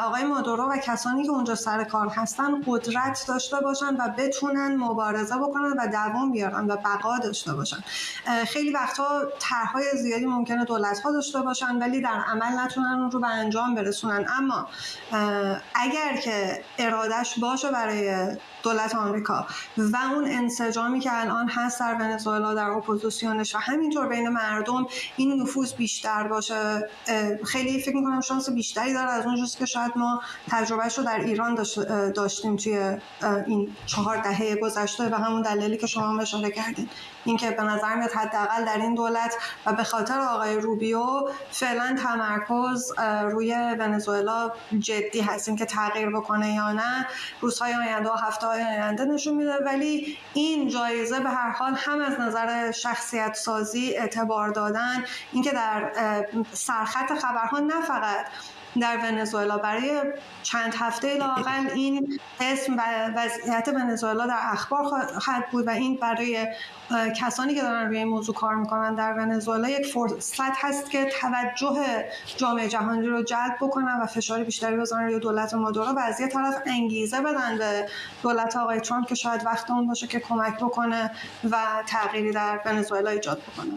آقای مادورو و کسانی که اونجا سر کار هستن قدرت داشته باشن و بتونن مبارزه بکنن و دوام بیارن و بقا داشته باشن. خیلی وقتا طرح‌های زیادی ممکنه دولت‌ها داشته باشن ولی در عمل نتونن اون رو به انجام برسونن، اما اگر که ارادهش باشه برای دولت آمریکا و اون انسجامی که الان هست در ونزوئلا در اپوزیسیونش و همینطور بین مردم این نفوذ بیشتر باشه، خیلی فکر می‌کنم شانس بیشتری داره از اون چیزی که شاید ما تجربهش رو در ایران داشتیم توی این 4 دهه گذشته و همون دلیلی که شما هم اشاره کردین. اینکه به نظر میاد حداقل در این دولت و به خاطر آقای روبیو فعلا تمرکز روی ونزوئلا جدی هست. اینکه تغییر بکنه یا نه روزهای آینده و هفته‌های آینده نشون میده، ولی این جایزه به هر حال هم از نظر شخصیت سازی، اعتبار دادن، اینکه در سرخط خبرها نه فقط در ونزوئلا برای چند هفته لااقل این اسم و وضعیت ونزوئلا در اخبار خواهد بود و این برای کسانی که دارن روی این موضوع کار میکنن در ونزوئلا یک فرصت هست که توجه جامعه جهانی رو جلب بکنن و فشار بیشتری بزنن روی دولت مادورو و از یه طرف انگیزه بدن به دولت آقای ترامپ که شاید وقت اون باشه که کمک بکنه و تغییری در ونزوئلا ایجاد بکنه.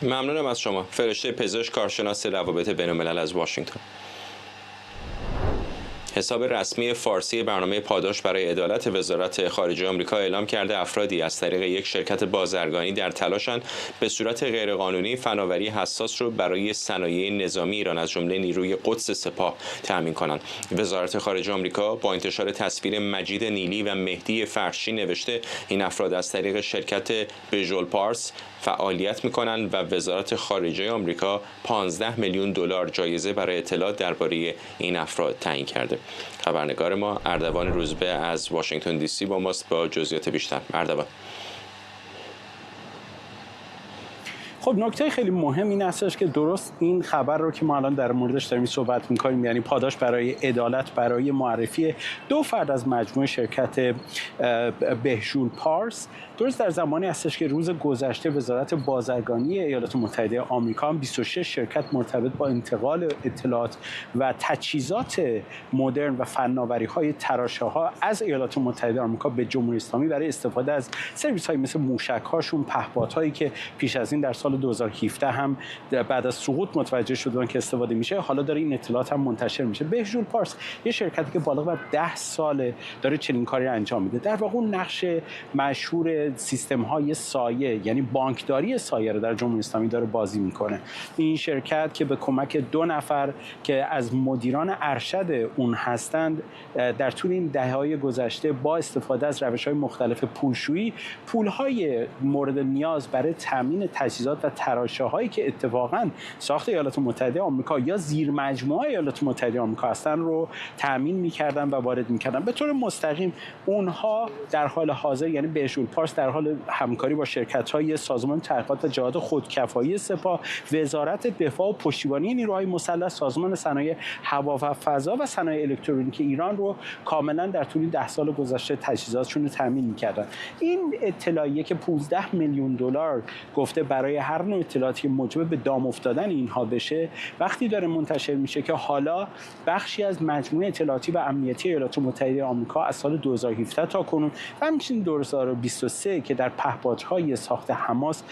ممنونم از شما. فرشته پزشک، کارشناس روابط بین‌الملل از واشنگتن. حساب رسمی فارسی برنامه پاداش برای عدالت وزارت خارجه آمریکا اعلام کرده افرادی از طریق یک شرکت بازرگانی در تلاشند به صورت غیرقانونی فناوری حساس رو برای صنایع نظامی ایران از جمله نیروی قدس سپاه تأمین کنند. وزارت خارجه آمریکا با انتشار تصویر مجید نیلی و مهدی فرشی نوشته این افراد از طریق شرکت ویژوال پارس فعالیت می‌کنند و وزارت خارجه آمریکا 15 میلیون دلار جایزه برای اطلاعات درباره این افراد تعیین کرده. خبرنگار ما اردوان روزبه از واشنگتن دی سی با ماست با جزئیات بیشتر. اردوان. خب نکته خیلی مهم این هستش که درست این خبر رو که ما الان در موردش داریم صحبت می‌کنیم، یعنی پاداش برای عدالت برای معرفی 2 فرد از مجموعه شرکت ویژوال پارس، درست در زمانی هستش که روز گذشته وزارت بازرگانی ایالات متحده آمریکا 26 شرکت مرتبط با انتقال اطلاعات و تجهیزات مدرن و فناوری‌های تراشه‌ها از ایالات متحده آمریکا به جمهوری اسلامی برای استفاده از سرویس‌های مثل موشک‌هاشون، پهپادهایی که پیش از این در سال 2017 هم بعد از سقوط متوجه شدن که استفاده میشه، حالا داره این اطلاعات هم منتشر میشه. ویژوال پارس یه شرکتی که بالغ بر 10 ساله داره چنین کاری انجام میده. در واقع اون نقش مشهور سیستم‌های سایه، یعنی بانکداری سایه رو در جمهوری اسلامی داره بازی میکنه. این شرکت که به کمک 2 نفر که از مدیران ارشد اون هستند در طول این دهه‌های گذشته با استفاده از روش‌های مختلف پولشویی، پول‌های مورد نیاز برای تامین تجهیزات و تراشه‌هایی که اتفاقاً ساخت ایالات متحده آمریکا یا زیر مجموعه ایالات متحده آمریکا هستن رو تامین می‌کردن و وارد می‌کردن. به طور مستقیم اونها در حال حاضر، یعنی ویژوال پارس در حال همکاری با شرکت‌های سازمان تحقیقات و جهاد خودکفایی سپاه، وزارت دفاع و پشتیبانی نیروهای مسلح، سازمان صنایع هوا و فضا و صنایع الکترونیک ایران رو کاملاً در طول 10 سال گذشته تجهیزاتشون رو تامین می‌کردن. این اطلاعیه که 15 میلیون دلار گفته برای هر نوع اطلاعاتی موجب به دام افتادن اینها بشه، وقتی داره منتشر میشه که حالا بخشی از مجموعه اطلاعاتی و امنیتی ایالات متحده آمریکا از سال 2017 تا کنون و همچنین 2023 که در پهپادهای ساخت حماس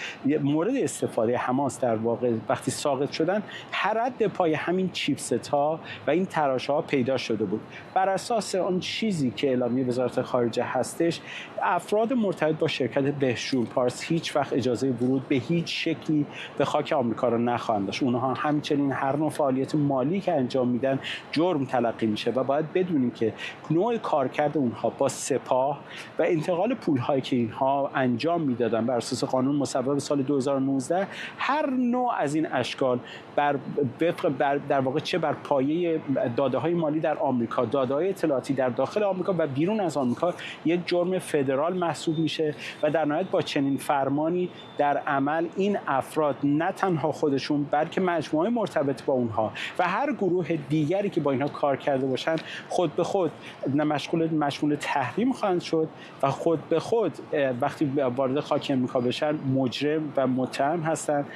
مورد استفاده حماس در واقع وقتی ساقط شدن، هر رد پای همین چیپست‌ها و این تراشه‌ها پیدا شده بود. بر اساس اون چیزی که اعلامیه وزارت خارجه هستش، افراد مرتبط با شرکت ویژوال پارس هیچ وقت اجازه ورود به هیچ شکلی به خاک آمریکا رو نخواهند داشت. اونها همچنین هر نوع فعالیت مالی که انجام میدن جرم تلقی میشه و باید بدونیم که نوع کارکرد اونها با سپاه و انتقال پول‌هایی که اینها انجام میدادن بر اساس قانون مصوب سال 2019 هر نوع از این اشکال در واقع چه بر پایه داده‌های مالی در آمریکا، داده‌های اطلاعاتی در داخل آمریکا و بیرون از آمریکا یک جرم فدرال محسوب میشه و در نهایت با چنین فرمانی در عمل این افراد نه تنها خودشون بلکه مجموعه مرتبط با اونها و هر گروه دیگری که با اینها کار کرده باشن خود به خود مشمول تحریم خواهند شد و خود به خود وقتی وارد خاک آمریکا بشن مجرم و متهم هستند.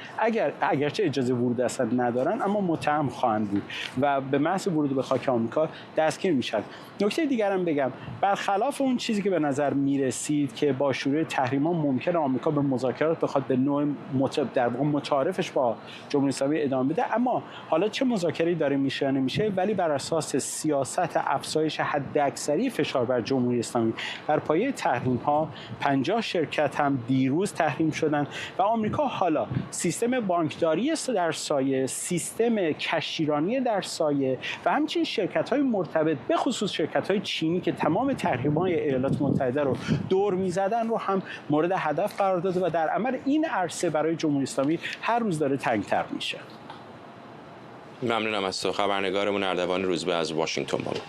اگرچه اجازه ورود اصلا ندارن اما متهم خواهند بود و به محض ورود به خاک آمریکا دستگیر میشن. نکته دیگر هم بگم، برخلاف اون چیزی که به نظر میرسید که با شروع تحریم‌ها ممکن آمریکا به مذاکرات بخواد به نوع در واقع متعارفش با جمهوری اسلامی ادامه بده. اما حالا چه مذاکره‌ای داره میشه یا نمیشه، ولی بر اساس سیاست افزایش حداکثری فشار بر جمهوری اسلامی بر پایه تحریم‌ها 50 شرکت هم دیروز تحریم شدن و آمریکا حالا سیستم بانکداری در سایه، سیستم کشتیرانی در سایه و همچنین شرکت‌های مرتبط به خصوص شرکت‌های چینی که تمام تحریم‌های ایالات متحده رو دور می‌زدن رو هم مورد هدف قرار داده و در عمل این عرصه برای جمهوری اسلامی هر روز داره تنگ‌تر میشه. ممنونم از تو. خبرنگارمون اردوان روزبه از واشنگتن با ما.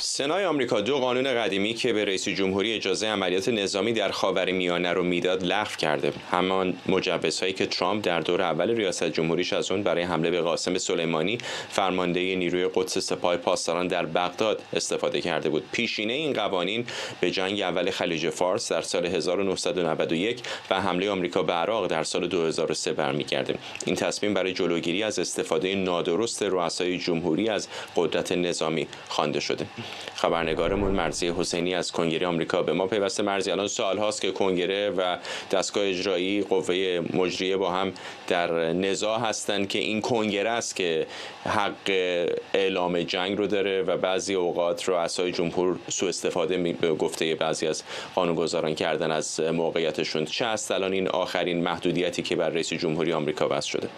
سنای آمریکا 2 قانون قدیمی که به رئیس جمهوری اجازه عملیات نظامی در خاورمیانه رو میداد لغو کرده. همان مجوزهایی که ترامپ در دور اول ریاست جمهوریش از اون برای حمله به قاسم سلیمانی فرمانده نیروی قدس سپاه پاسداران در بغداد استفاده کرده بود. پیشینه این قوانین به جنگ اول خلیج فارس در سال 1991 و حمله آمریکا به عراق در سال 2003 برمیگرده. این تصمیم برای جلوگیری از استفاده نادرست رؤسای جمهوری از قدرت نظامی خوانده شده. خبرنگارمون مرضیه حسینی از کنگره آمریکا به ما پیوسته. مرضیه، الان سال هاست که کنگره و دستگاه اجرایی قوه مجریه با هم در نزاع هستند که این کنگره است که حق اعلام جنگ رو داره و بعضی اوقات رؤسای جمهور سوء استفاده به گفته بعضی از قانونگذاران کردن از موقعیتشون. چه است الان این آخرین محدودیتی که بر رئیس جمهوری آمریکا وضع شده؟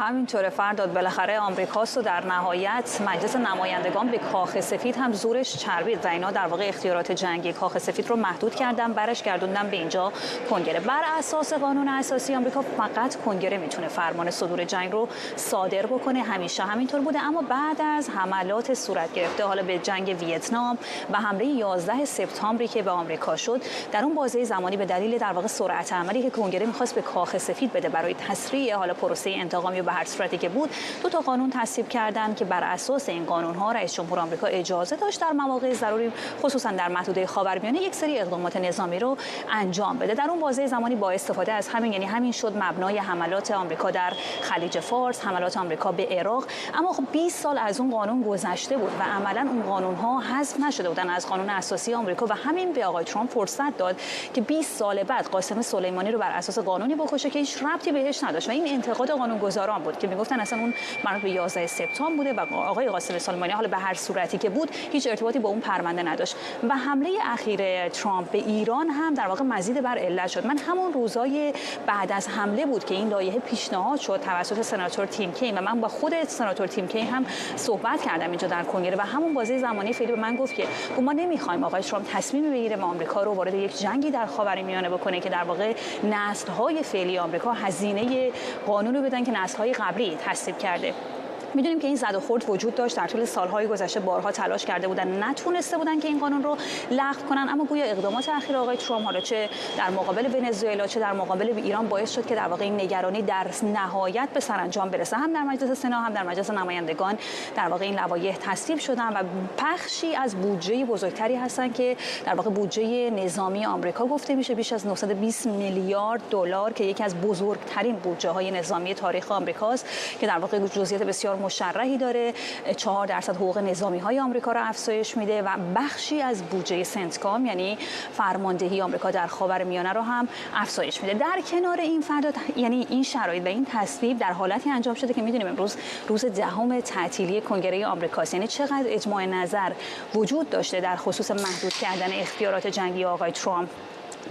همینطوره فرداد، بالاخره آمریکاست و در نهایت مجلس نمایندگان به کاخ سفید هم زورش چربید و اینا در واقع اختیارات جنگی کاخ سفید رو محدود کردن، برش گردوندن به اینجا کنگره. بر اساس قانون اساسی آمریکا فقط کنگره میتونه فرمان صدور جنگ رو صادر بکنه، همیشه همینطور بوده. اما بعد از حملات صورت گرفته حالا به جنگ ویتنام و حمله 11 سپتامبری که به آمریکا شد، در اون بازه زمانی به دلیل در واقع سرعت عملی که کنگره می‌خواست به کاخ سفید بده برای تسریع حالا پروسه انتقامی به هر صورتی که بود، 2 تا قانون تصویب کردند که بر اساس این قانون‌ها رئیس جمهور آمریکا اجازه داشت در مواقع ضروری خصوصا در محدوده خاورمیانه یک سری اقدامات نظامی رو انجام بده. در اون بازه زمانی با استفاده از همین، یعنی همین شد مبنای حملات آمریکا در خلیج فارس، حملات آمریکا به عراق. اما خب 20 سال از اون قانون گذشته بود و عملاً اون قانون‌ها حذف نشده بودن از قانون اساسی آمریکا و همین به آقای ترامپ فرصت داد که 20 سال بعد قاسم سلیمانی رو بر اساس قانونی بکشه که هیچ ربطی بهش نداشت و این انتقاد قانونگذاران بود که میگفتن اصلا اون مربوط به 11 سپتامبر بوده و آقای قاسم سلیمانی حالا به هر صورتی که بود هیچ ارتباطی با اون پرونده نداشت. و حمله اخیر ترامپ به ایران هم در واقع مزید بر علت شد. من همون روزای بعد از حمله بود که این لایحه پیشنهاد شد توسط سناتور تیم کین و من با خود سناتور تیم کین هم صحبت کردم اینجا در کنگره و همون بازه زمانی فعلی به من گفت که ما نمیخوایم آقای ترامپ تصمیم بگیره و آمریکا رو وارد یک جنگی در خاورمیانه بکنه که در واقع نسل‌های فعلی آمریکا هزینه قانون رو بدن که نسل‌های قبلی تصویب کرده. میدونیم که این زد و خورد وجود داشت، در طول سالهای گذشته بارها تلاش کرده بودن، نتونسته بودن که این قانون رو لغو کنن، اما گویا اقدامات اخیر آقای ترامپ حالا چه در مقابل ونزوئلا چه در مقابل ایران باعث شد که در واقع این نگرانی در نهایت به سرانجام برسه. هم در مجلس سنا هم در مجلس نمایندگان در واقع این لوایح تصویب شدن و بخشی از بودجه بزرگتری هستن که در واقع بودجه نظامی آمریکا گفته میشه بیش از 920 میلیارد دلار که یکی از بزرگترین بودجه‌های نظامی تاریخ آمریکاست که در واقع جزئیات بسیار مشرحی داره، 4% حقوق نظامی‌های آمریکا رو افزایش میده و بخشی از بودجه سنتکام یعنی فرماندهی آمریکا در خاورمیانه رو هم افزایش میده. در کنار این فردا یعنی این شرایط و این تصویب در حالتی انجام شده که میدونیم امروز روز 10 تعطیلی کنگره آمریکاست، یعنی چقدر اجماع نظر وجود داشته در خصوص محدود کردن اختیارات جنگی آقای ترامپ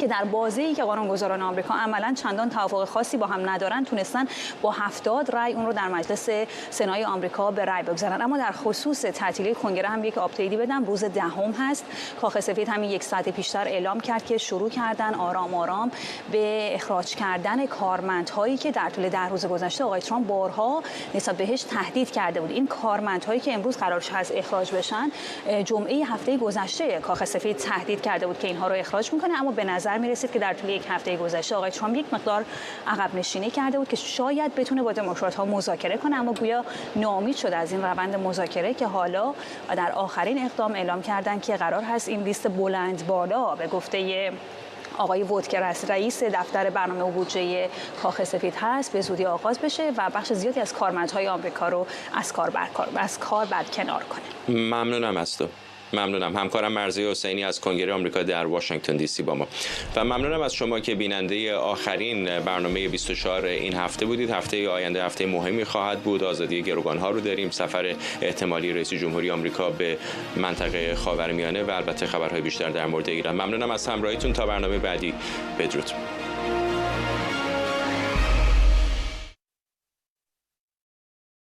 که در بازه‌ای که قانونگذاران آمریکا عملاً چندان توافق خاصی با هم ندارن تونستن با 70 رأی اون رو در مجلس سنای آمریکا به رأی بگذارن. اما در خصوص تعطیلی کنگره هم یک آپدیتی بدم، روز 10 هست. کاخ سفید همین 1 ساعت پیشتر اعلام کرد که شروع کردن آرام آرام به اخراج کردن کارمندهایی که در طول 10 روز گذشته آقای ترامپ بارها نسبت بهش تهدید کرده بود. این کارمندهایی که امروز قرار هست اخراج بشن، جمعه هفته گذشته کاخ سفید تهدید کرده بود که اینها رو اخراج میکنه، اما به نظر میرسید که در طول 1 هفته گذشته آقای ترامپ یک مقدار عقب نشینی کرده بود که شاید بتونه با دموکرات‌ها مذاکره کنه، اما گویا ناامید شده از این روند مذاکره که حالا در آخرین اقدام اعلام کردن که قرار هست این لیست بلند بالا به گفته آقای وودکر رئیس دفتر برنامه و بودجه کاخ سفید هست به زودی آغاز بشه و بخش زیادی از کارمندهای آمریکا رو از کار برکنار کنه. ممنونم از تو. ممنونم. همکارم مرضیه حسینی از کنگره آمریکا در واشنگتن دی سی با ما. و ممنونم از شما که بیننده آخرین برنامه 24 این هفته بودید. هفته آینده هفته مهمی خواهد بود. آزادی گروگان‌ها رو داریم، سفر احتمالی رئیس جمهوری آمریکا به منطقه خاورمیانه و البته خبرهای بیشتر در مورد ایران. ممنونم از همراهیتون. تا برنامه بعدی، بدرود.